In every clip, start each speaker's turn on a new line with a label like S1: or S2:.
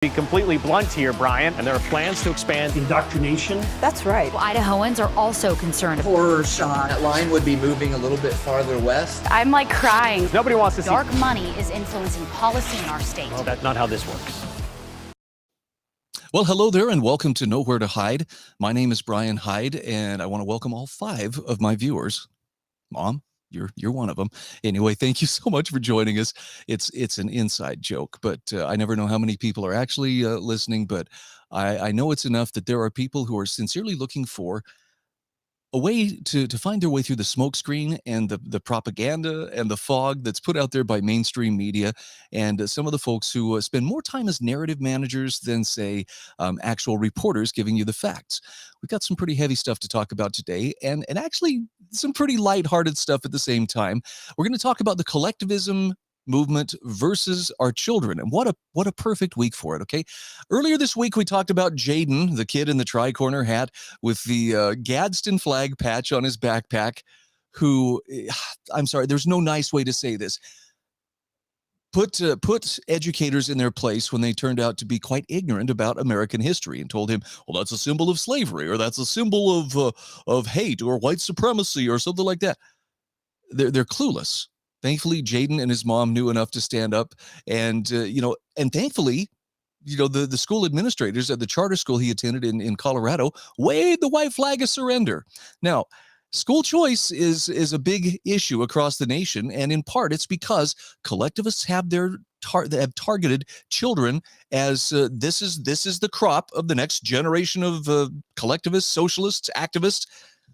S1: Be completely blunt here, Brian, and there are plans to expand
S2: indoctrination.
S3: That's right.
S4: Well, Idahoans are also concerned.
S3: Horror shot.
S5: That line would be moving a little bit farther west.
S4: I'm like crying.
S1: Nobody wants to see
S4: dark money is influencing policy in our state.
S1: Well, that's not how this works.
S6: Well, hello there and welcome to Nowhere to Hide. My name is Brian Hyde and I want to welcome all 5 of my viewers. Mom, you're one of them. Anyway, thank you so much for joining us. It's an inside joke, but I never know how many people are actually listening, but I know it's enough that there are people who are sincerely looking for a way to find their way through the smokescreen and the propaganda and the fog that's put out there by mainstream media and some of the folks who spend more time as narrative managers than, say, actual reporters giving you the facts. We've got some pretty heavy stuff to talk about today and actually some pretty lighthearted stuff at the same time. We're going to talk about the collectivism movement versus our children, and what a perfect week for it. Okay, earlier this week we talked about Jaden, the kid in the tri-corner hat with the Gadsden flag patch on his backpack, who I'm sorry, there's no nice way to say this, put educators in their place when they turned out to be quite ignorant about American history and told him, well, that's a symbol of slavery, or that's a symbol of hate or white supremacy or something like that. They're clueless. Thankfully, Jaden and his mom knew enough to stand up, and thankfully, the school administrators at the charter school he attended in Colorado waved the white flag of surrender. Now, school choice is a big issue across the nation, and in part it's because collectivists have have targeted children as this is the crop of the next generation of collectivists, socialists, activists.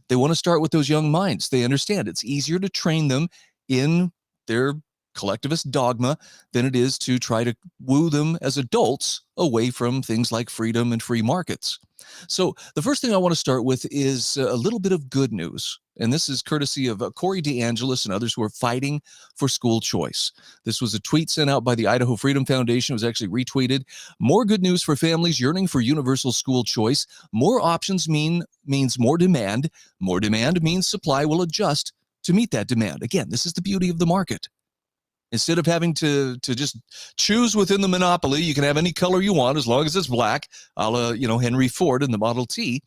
S6: They want to start with those young minds. They understand it's easier to train them in their collectivist dogma than it is to try to woo them as adults away from things like freedom and free markets. So the first thing I want to start with is a little bit of good news. And this is courtesy of Corey DeAngelis and others who are fighting for school choice. This was a tweet sent out by the Idaho Freedom Foundation. It was actually retweeted. More good news for families yearning for universal school choice. More options means more demand. More demand means supply will adjust to meet that demand. Again, this is the beauty of the market. Instead of having to just choose within the monopoly, you can have any color you want as long as it's black, a la, Henry Ford in the Model T.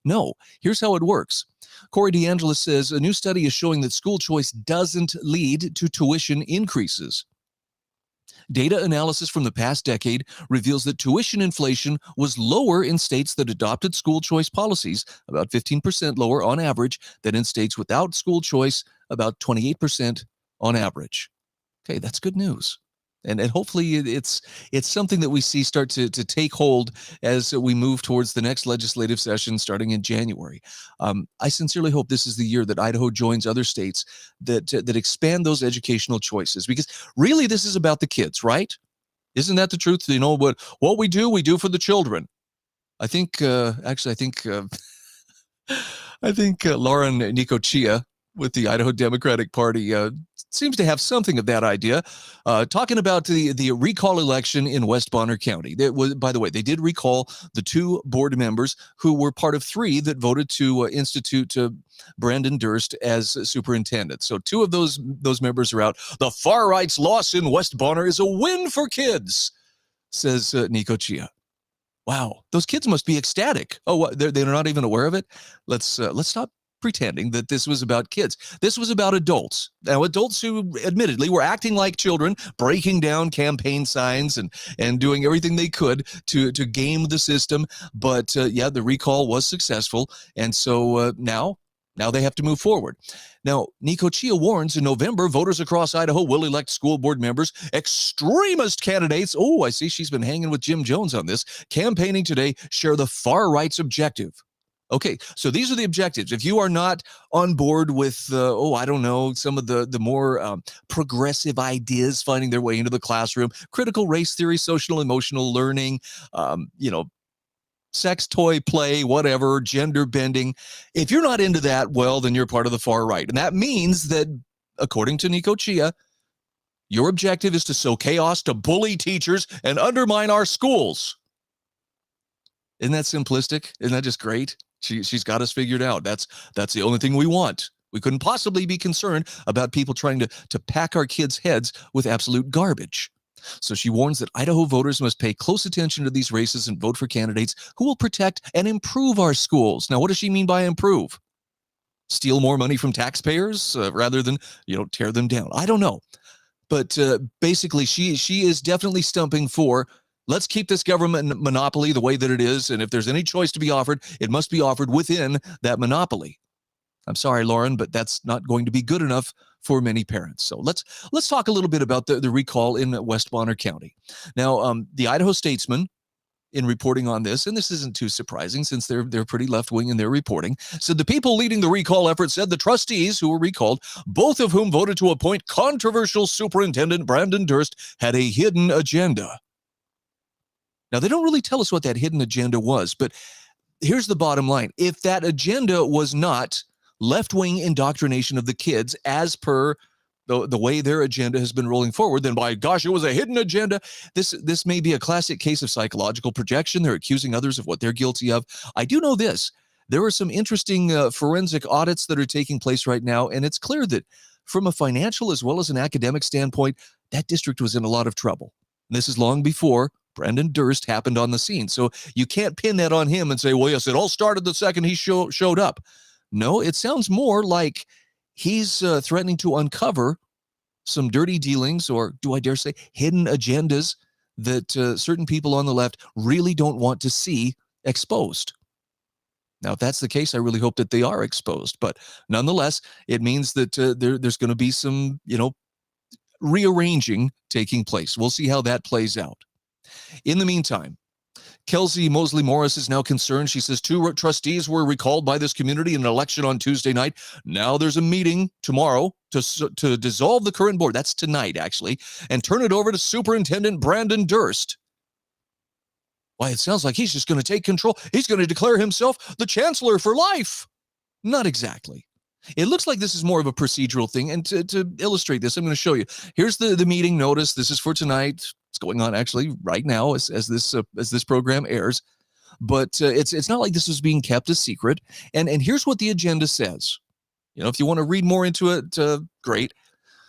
S6: No, here's how it works. Corey DeAngelis says, a new study is showing that school choice doesn't lead to tuition increases. Data analysis from the past decade reveals that tuition inflation was lower in states that adopted school choice policies, about 15% lower on average than in states without school choice, about 28% on average. Okay, that's good news. And hopefully it's something that we see start to take hold as we move towards the next legislative session starting in January. I sincerely hope this is the year that Idaho joins other states that expand those educational choices, because really this is about the kids, right? Isn't that the truth? What we do for the children. I think Lauren Nicochia with the Idaho Democratic Party seems to have something of that idea, talking about the recall election in West Bonner County. By the way, they did recall the 2 board members who were part of 3 that voted to institute Brandon Durst as superintendent. So 2 of those members are out. The far right's loss in West Bonner is a win for kids, says Nicochia. Wow, those kids must be ecstatic. Oh, what, they're not even aware of it? Let's stop pretending that this was about kids. This was about adults. Now, adults who admittedly were acting like children, breaking down campaign signs and doing everything they could to game the system. But the recall was successful. And so now they have to move forward. Now, Nicochia warns in November, voters across Idaho will elect school board members, extremist candidates. Oh, I see she's been hanging with Jim Jones on this. Campaigning today share the far right's objective. Okay, so these are the objectives. If you are not on board with, some of the more progressive ideas finding their way into the classroom, critical race theory, social emotional learning, sex toy play, whatever, gender bending. If you're not into that, well, then you're part of the far right. And that means that, according to Nicochia, your objective is to sow chaos, to bully teachers, and undermine our schools. Isn't that simplistic? Isn't that just great? She's got us figured out. That's the only thing we want. We couldn't possibly be concerned about people trying to pack our kids' heads with absolute garbage. So she warns that Idaho voters must pay close attention to these races and vote for candidates who will protect and improve our schools. Now, what does she mean by improve? Steal more money from taxpayers rather than, tear them down? I don't know. But basically, she is definitely stumping for, let's keep this government monopoly the way that it is. And if there's any choice to be offered, it must be offered within that monopoly. I'm sorry, Lauren, but that's not going to be good enough for many parents. So let's talk a little bit about the recall in West Bonner County. Now, the Idaho Statesman, in reporting on this, and this isn't too surprising since they're pretty left-wing in their reporting, said the people leading the recall effort said the trustees who were recalled, both of whom voted to appoint controversial Superintendent Brandon Durst, had a hidden agenda. Now, they don't really tell us what that hidden agenda was, but here's the bottom line. If that agenda was not left-wing indoctrination of the kids as per the way their agenda has been rolling forward, then by gosh, it was a hidden agenda. This may be a classic case of psychological projection. They're accusing others of what they're guilty of. I do know this. There are some interesting forensic audits that are taking place right now, and it's clear that from a financial as well as an academic standpoint, that district was in a lot of trouble. And this is long before Brandon Durst happened on the scene. So you can't pin that on him and say, well, yes, it all started the second he showed up. No, it sounds more like he's threatening to uncover some dirty dealings, or do I dare say hidden agendas that certain people on the left really don't want to see exposed. Now, if that's the case, I really hope that they are exposed. But nonetheless, it means that there's going to be some, rearranging taking place. We'll see how that plays out. In the meantime, Kelsey Mosley Morris is now concerned. She says 2 trustees were recalled by this community in an election on Tuesday night. Now there's a meeting tomorrow to dissolve the current board. That's tonight, actually, and turn it over to Superintendent Brandon Durst. Why, it sounds like he's just going to take control. He's going to declare himself the chancellor for life. Not exactly. It looks like this is more of a procedural thing. And to illustrate this, I'm going to show you. Here's the meeting notice. This is for tonight. It's going on actually right now as this program airs. But it's not like this is being kept a secret. And here's what the agenda says. If you want to read more into it, great.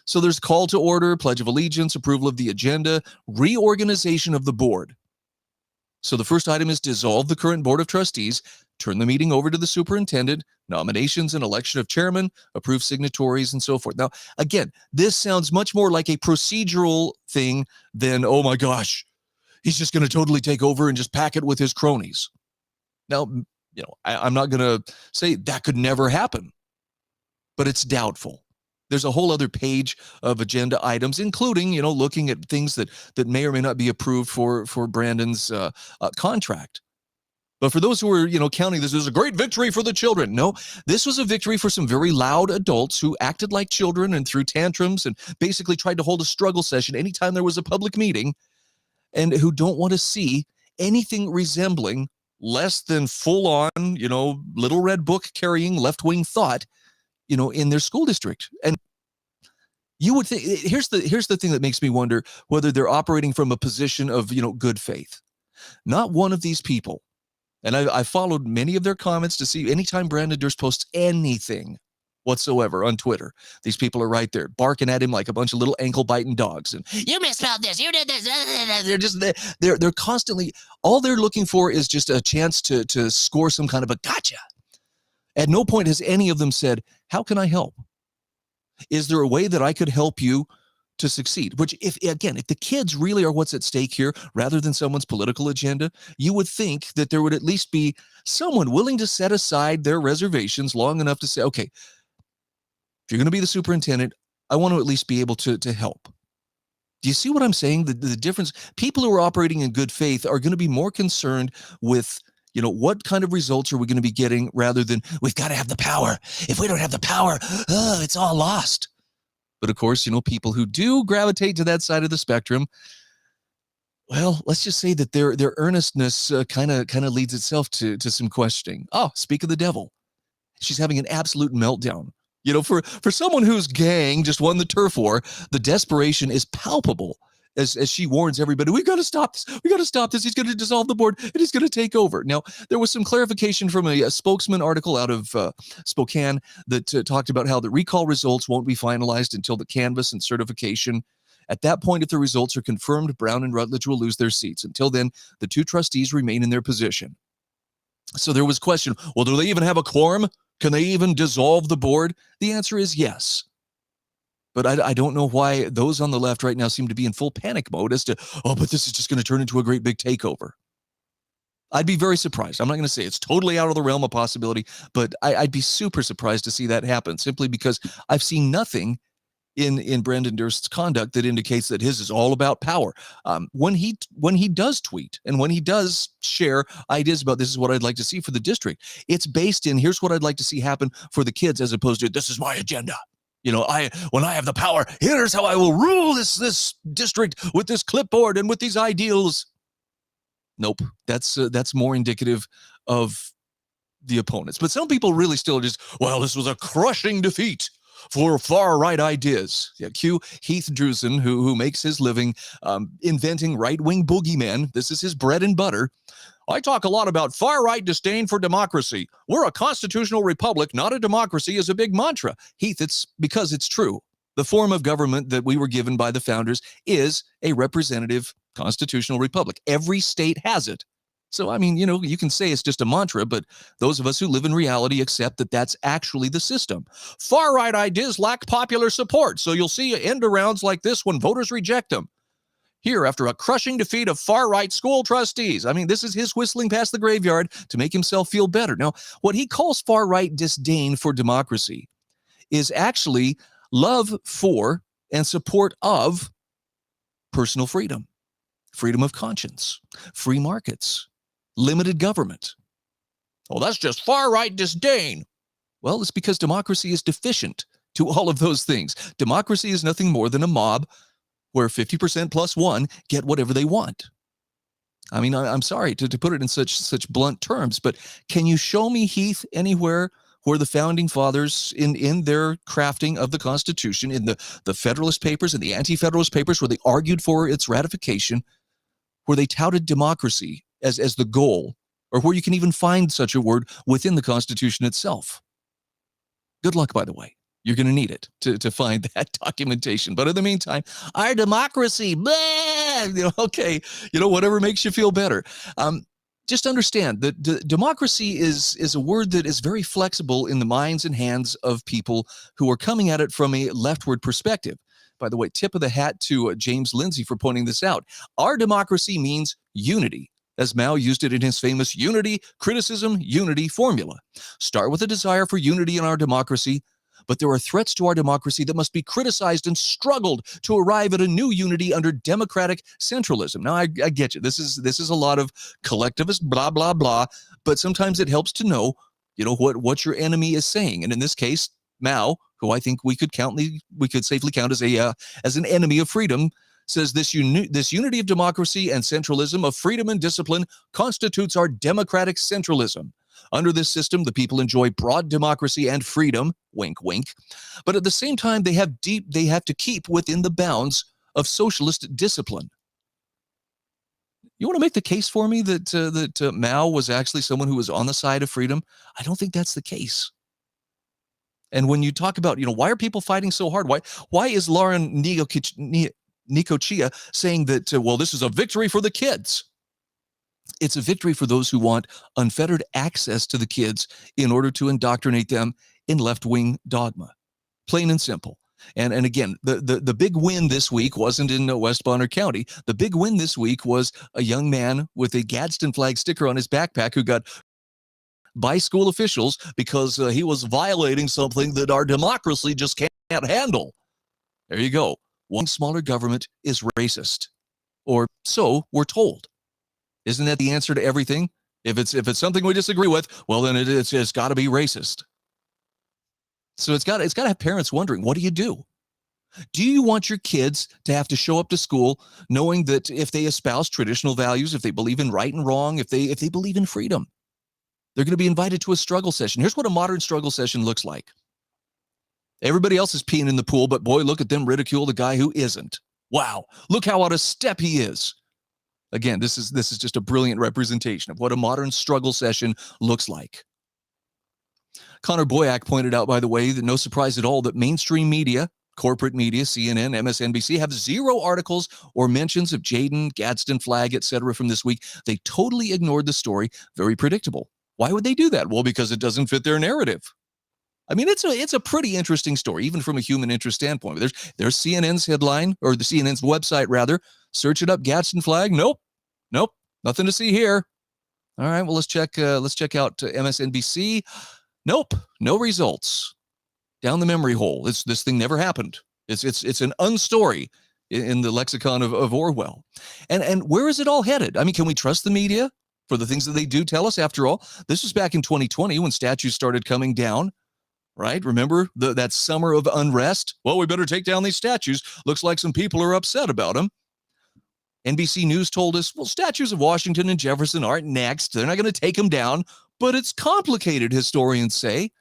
S6: So there's call to order, pledge of allegiance, approval of the agenda, reorganization of the board. So the first item is dissolve the current board of trustees, turn the meeting over to the superintendent, nominations and election of chairman, approve signatories, and so forth. Now, again, this sounds much more like a procedural thing than, oh my gosh, he's just going to totally take over and just pack it with his cronies. Now, I'm not going to say that could never happen, but it's doubtful. There's a whole other page of agenda items, including, looking at things that may or may not be approved for Brandon's contract. But for those who are, counting this as a great victory for the children, no, this was a victory for some very loud adults who acted like children and threw tantrums and basically tried to hold a struggle session anytime there was a public meeting, and who don't want to see anything resembling less than full-on, little red book carrying left-wing thought, in their school district. And you would think, here's the thing that makes me wonder whether they're operating from a position of, good faith. Not one of these people, and I followed many of their comments to see anytime Brandon Durst posts anything whatsoever on Twitter, these people are right there barking at him like a bunch of little ankle-biting dogs. And you misspelled this, you did this. They're constantly, all they're looking for is just a chance to score some kind of a gotcha. At no point has any of them said, how can I help? Is there a way that I could help you to succeed? Which, if the kids really are what's at stake here, rather than someone's political agenda, you would think that there would at least be someone willing to set aside their reservations long enough to say, okay, if you're going to be the superintendent, I want to at least be able to help. Do you see what I'm saying? The difference, people who are operating in good faith are going to be more concerned with, what kind of results are we going to be getting rather than we've got to have the power. If we don't have the power, it's all lost. But of course, people who do gravitate to that side of the spectrum, well, let's just say that their earnestness kind of leads itself to some questioning. Oh, speak of the devil. She's having an absolute meltdown. For someone whose gang just won the turf war, the desperation is palpable as she warns everybody, we've got to stop this. We got to stop this. He's going to dissolve the board and he's going to take over. Now, there was some clarification from a spokesman article out of Spokane that talked about how the recall results won't be finalized until the canvass and certification. At that point, if the results are confirmed, Brown and Rutledge will lose their seats. Until then, the 2 trustees remain in their position. So there was question, well, do they even have a quorum? Can they even dissolve the board? The answer is yes. But I don't know why those on the left right now seem to be in full panic mode as to, oh, but this is just going to turn into a great big takeover. I'd be very surprised. I'm not going to say it's totally out of the realm of possibility, but I'd be super surprised to see that happen, simply because I've seen nothing in Brendan Durst's conduct that indicates that his is all about power. When he does tweet and when he does share ideas about this is what I'd like to see for the district, it's based in here's what I'd like to see happen for the kids, as opposed to this is my agenda. You know, when I have the power, here's how I will rule this district with this clipboard and with these ideals. Nope, that's more indicative of the opponents. But some people really still just, well, this was a crushing defeat for far-right ideas. Yeah, cue Heath Drusen, who makes his living inventing right-wing boogeymen. This is his bread and butter. I talk a lot about far-right disdain for democracy. We're a constitutional republic, not a democracy, is a big mantra. Heath, it's because it's true. The form of government that we were given by the founders is a representative constitutional republic. Every state has it. So, I mean, you know, you can say it's just a mantra, but those of us who live in reality accept that that's actually the system. Far-right ideas lack popular support, so you'll see end-arounds like this when voters reject them. Here, after a crushing defeat of far-right school trustees. I mean, this is his whistling past the graveyard to make himself feel better. Now, what he calls far-right disdain for democracy is actually love for and support of personal freedom, freedom of conscience, free markets, limited government. Oh, that's just far-right disdain. Well, it's because democracy is deficient to all of those things. Democracy is nothing more than a mob where 50% plus one get whatever they want. I mean, I'm sorry to put it in such blunt terms, but can you show me, Heath, anywhere where the founding fathers in their crafting of the Constitution, in the Federalist Papers and the Anti-Federalist Papers, where they argued for its ratification, where they touted democracy as the goal, or where you can even find such a word within the Constitution itself? Good luck, by the way. You're going to need it to find that documentation. But in the meantime, our democracy, blah, you know, okay, you know, whatever makes you feel better. Just understand that democracy is a word that is very flexible in the minds and hands of people who are coming at it from a leftward perspective. By the way, tip of the hat to James Lindsay for pointing this out. Our democracy means unity, as Mao used it in his famous unity, criticism, unity formula. Start with a desire for unity in our democracy, but there are threats to our democracy that must be criticized and struggled to arrive at a new unity under democratic centralism. Now, I get you. This is a lot of collectivist blah, blah, blah, but sometimes it helps to know, you know, what your enemy is saying. And in this case, Mao, who I think we could safely count as an enemy of freedom, says this unity of democracy and centralism, of freedom and discipline, constitutes our democratic centralism. Under this system, the people enjoy broad democracy and freedom, wink, wink, but at the same time, they have to keep within the bounds of socialist discipline. You want to make the case for me that Mao was actually someone who was on the side of freedom? I don't think that's the case. And when you talk about, you know, why are people fighting so hard? Why is Lauren Nicochia saying that, well, this is a victory for the kids? It's a victory for those who want unfettered access to the kids in order to indoctrinate them in left-wing dogma. Plain and simple. And again, the big win this week wasn't in West Bonner County. The big win this week was a young man with a Gadsden flag sticker on his backpack who got by school officials because he was violating something that our democracy just can't handle. There you go. One smaller government is racist, or so we're told. Isn't that the answer to everything? If it's something we disagree with, well, then it's got to be racist. So it's got to have parents wondering, what do you do? Do you want your kids to have to show up to school knowing that if they espouse traditional values, if they believe in right and wrong, if they believe in freedom, they're going to be invited to a struggle session? Here's what a modern struggle session looks like. Everybody else is peeing in the pool, but boy, look at them ridicule the guy who isn't. Wow, look how out of step he is. Again, this is just a brilliant representation of what a modern struggle session looks like. Connor Boyack pointed out, by the way, that no surprise at all that mainstream media, corporate media, CNN, MSNBC, have zero articles or mentions of Jaden, Gadsden flag, etc. from this week. They totally ignored the story. Very predictable. Why would they do that? Well, because it doesn't fit their narrative. I mean, it's a pretty interesting story, even from a human interest standpoint. There's CNN's headline, or the CNN's website, rather. Search it up, Gadsden flag. Nope, nothing to see here. All right, well, let's check out MSNBC. Nope, no results. Down the memory hole. This thing never happened. It's an unstory in the lexicon of Orwell. And where is it all headed? I mean, can we trust the media for the things that they do tell us? After all, this was back in 2020 when statues started coming down, right? Remember that summer of unrest? Well, we better take down these statues. Looks like some people are upset about them. NBC News told us, well, statues of Washington and Jefferson aren't next. They're not going to take them down, but it's complicated, historians say.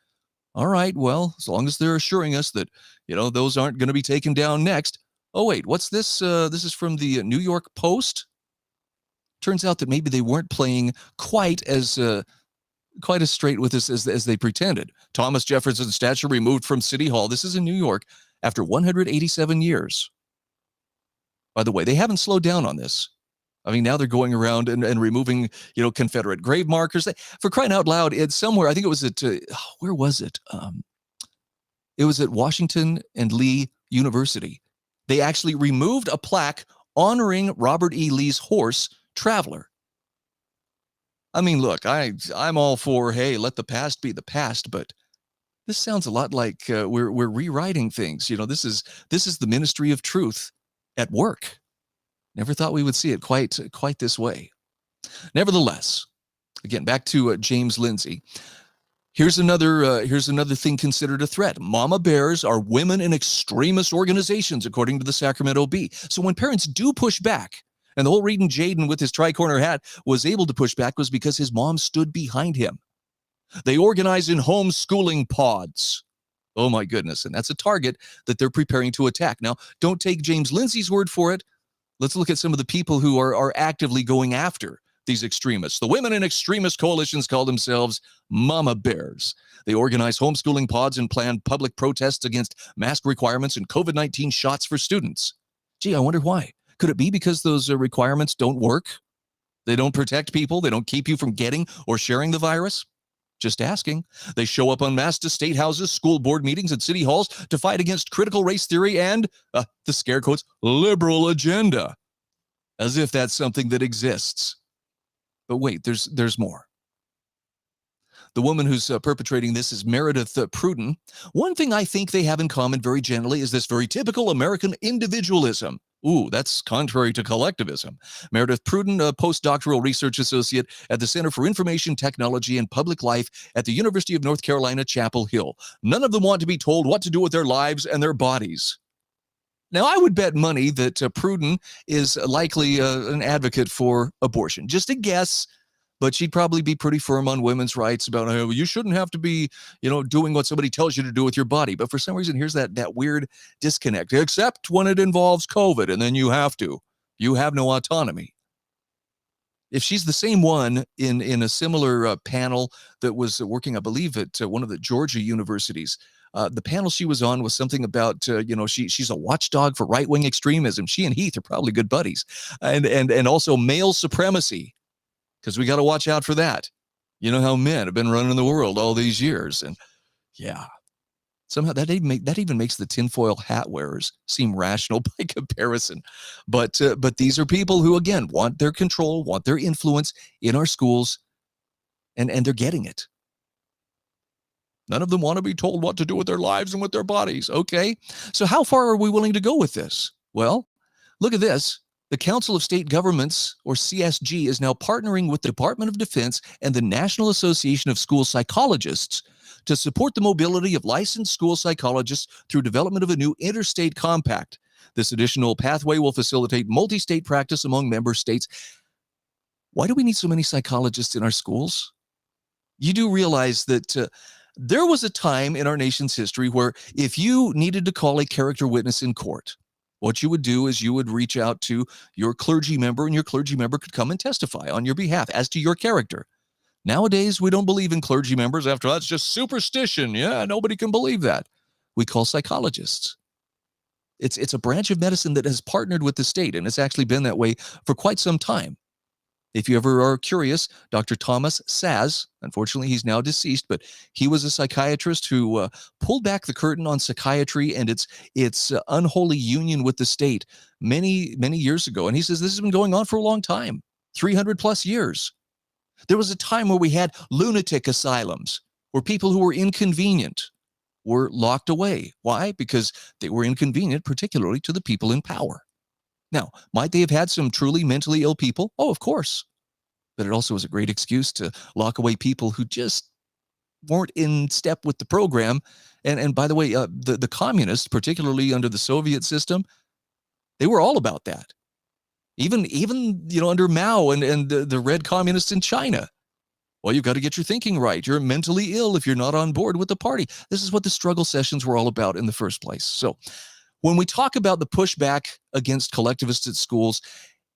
S6: All right, well, as long as they're assuring us that, those aren't going to be taken down next. Oh, wait, what's this? This is from the New York Post. Turns out that maybe they weren't playing quite as straight with this as they pretended. Thomas Jefferson's statue removed from City Hall. This is in New York after 187 years. By the way, they haven't slowed down on this. I mean, now they're going around and removing, Confederate grave markers. For crying out loud, it's somewhere, I think it was at, where was it? It was at Washington and Lee University. They actually removed a plaque honoring Robert E. Lee's horse, Traveler. I mean, look, I'm all for, hey, let the past be the past, but this sounds a lot like we're rewriting things. This is the ministry of truth at work. Never thought we would see it quite this way. Nevertheless, again, back to James Lindsay. Here's another thing considered a threat. Mama bears are women in extremist organizations, according to the Sacramento Bee. So when parents do push back, and the whole reason Jaden with his tricorner hat was able to push back was because his mom stood behind him. They organize in homeschooling pods. Oh my goodness, and that's a target that they're preparing to attack. Now, don't take James Lindsay's word for it. Let's look at some of the people who are actively going after these extremists. The women in extremist coalitions call themselves Mama Bears. They organize homeschooling pods and plan public protests against mask requirements and COVID-19 shots for students. Gee, I wonder why. Could it be because those requirements don't work? They don't protect people? They don't keep you from getting or sharing the virus? Just asking. They show up en masse to state houses, school board meetings, and city halls to fight against critical race theory and, the scare quotes, liberal agenda. As if that's something that exists. But wait, there's more. The woman who's perpetrating this is Meredith Pruden. One thing I think they have in common very generally is this very typical American individualism. Ooh, that's contrary to collectivism. Meredith Pruden, a postdoctoral research associate at the Center for Information Technology and Public Life at the University of North Carolina, Chapel Hill. None of them want to be told what to do with their lives and their bodies. Now, I would bet money that Pruden is likely an advocate for abortion. Just a guess, but she'd probably be pretty firm on women's rights about, oh, you shouldn't have to be, doing what somebody tells you to do with your body. But for some reason, here's that weird disconnect, except when it involves COVID, and then you have to. You have no autonomy. If she's the same one in a similar panel that was working, I believe, at one of the Georgia universities, the panel she was on was something about, she's a watchdog for right-wing extremism. She and Heath are probably good buddies. And also male supremacy, because we got to watch out for that. You know how men have been running the world all these years. And yeah, somehow that even makes the tinfoil hat wearers seem rational by comparison. But these are people who, again, want their control, want their influence in our schools, and they're getting it. None of them want to be told what to do with their lives and with their bodies. Okay, so how far are we willing to go with this? Well, look at this. The Council of State Governments, or CSG, is now partnering with the Department of Defense and the National Association of School Psychologists to support the mobility of licensed school psychologists through development of a new interstate compact. This additional pathway will facilitate multi-state practice among member states. Why do we need so many psychologists in our schools? You do realize that there was a time in our nation's history where if you needed to call a character witness in court, what you would do is you would reach out to your clergy member, and your clergy member could come and testify on your behalf as to your character. Nowadays, we don't believe in clergy members. After all, it's just superstition. Yeah, nobody can believe that. We call psychologists. It's a branch of medicine that has partnered with the state, and it's actually been that way for quite some time. If you ever are curious, Dr. Thomas Saz, unfortunately he's now deceased, but he was a psychiatrist who pulled back the curtain on psychiatry and its unholy union with the state many, many years ago. And he says this has been going on for a long time, 300 plus years. There was a time where we had lunatic asylums, where people who were inconvenient were locked away. Why? Because they were inconvenient, particularly to the people in power. Now, might they have had some truly mentally ill people? Oh, of course. But it also was a great excuse to lock away people who just weren't in step with the program. And by the way, the communists, particularly under the Soviet system, they were all about that. Even under Mao and the red communists in China. Well, you've got to get your thinking right. You're mentally ill if you're not on board with the party. This is what the struggle sessions were all about in the first place. So when we talk about the pushback against collectivists at schools,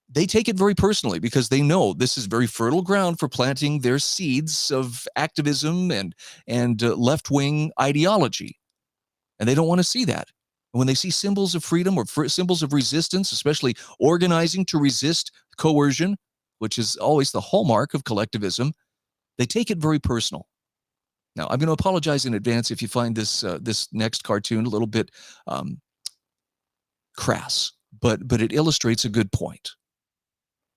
S6: they take it very personally because they know this is very fertile ground for planting their seeds of activism and left-wing ideology. And they don't want to see that. And when they see symbols of freedom or symbols of resistance, especially organizing to resist coercion, which is always the hallmark of collectivism, they take it very personal. Now, I'm going to apologize in advance if you find this next cartoon a little bit crass, but it illustrates a good point.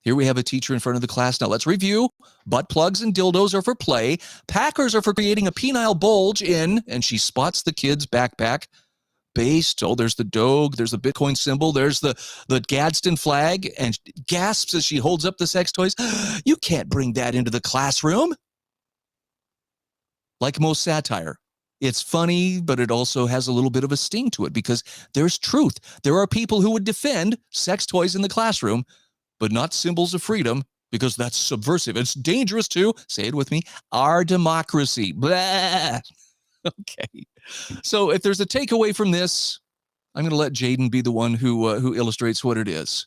S6: Here we have a teacher in front of the class. Now let's review. Butt plugs and dildos are for play. Packers are for creating a penile bulge in, and she spots the kid's backpack. Based, oh, there's the Doge, there's the Bitcoin symbol, there's the Gadsden flag, and gasps as she holds up the sex toys. You can't bring that into the classroom. Like most satire, it's funny, but it also has a little bit of a sting to it because there's truth. There are people who would defend sex toys in the classroom, but not symbols of freedom because that's subversive. It's dangerous to, say it with me, our democracy. Blah. Okay. So if there's a takeaway from this, I'm going to let Jaden be the one who illustrates what it is.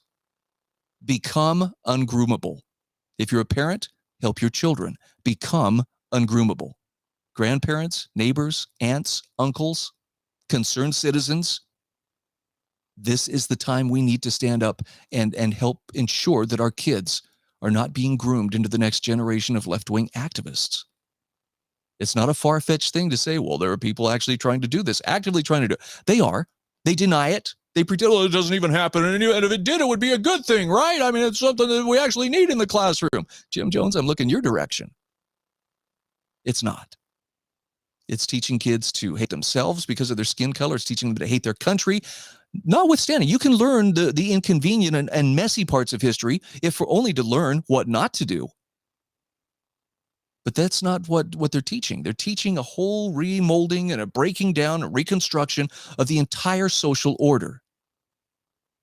S6: Become ungroomable. If you're a parent, help your children. Become ungroomable. Grandparents, neighbors, aunts, uncles, concerned citizens. This is the time we need to stand up and help ensure that our kids are not being groomed into the next generation of left-wing activists. It's not a far-fetched thing to say, well, there are people actually trying to do this, actively trying to do it. They are. They deny it. They pretend, well, it doesn't even happen. And if it did, it would be a good thing, right? I mean, it's something that we actually need in the classroom. Jim Jones, I'm looking your direction. It's not. It's teaching kids to hate themselves because of their skin color. It's teaching them to hate their country. Notwithstanding, you can learn the inconvenient and messy parts of history if we're only to learn what not to do. But that's not what they're teaching. They're teaching a whole remolding and a breaking down, a reconstruction of the entire social order.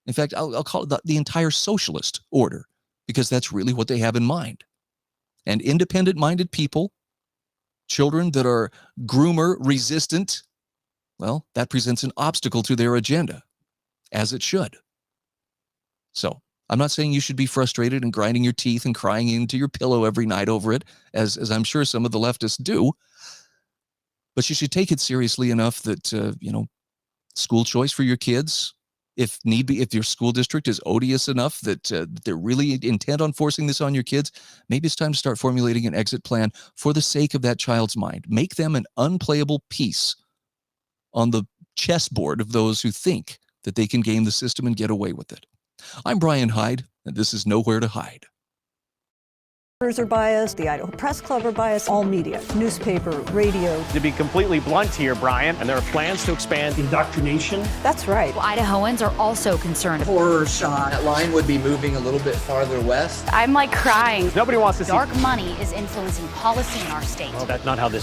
S6: In fact, I'll call it the entire socialist order, because that's really what they have in mind. And independent-minded people, children that are groomer resistant, well, that presents an obstacle to their agenda, as it should. So I'm not saying you should be frustrated and grinding your teeth and crying into your pillow every night over it, as I'm sure some of the leftists do. But you should take it seriously enough that, school choice for your kids, if need be, if your school district is odious enough that they're really intent on forcing this on your kids, maybe it's time to start formulating an exit plan for the sake of that child's mind. Make them an unplayable piece on the chessboard of those who think that they can game the system and get away with it. I'm Brian Hyde, and this is Nowhere to Hide.
S2: Are biased, the Idaho Press Club are biased, all media, newspaper, radio.
S1: To be completely blunt here, Brian, and there are plans to expand
S3: indoctrination.
S2: That's right.
S4: Idahoans are also concerned.
S3: Horror shot.
S5: That line would be moving a little bit farther west.
S4: I'm like crying.
S1: Nobody wants to see
S4: Dark money is influencing policy in our state.
S1: Well, that's not how this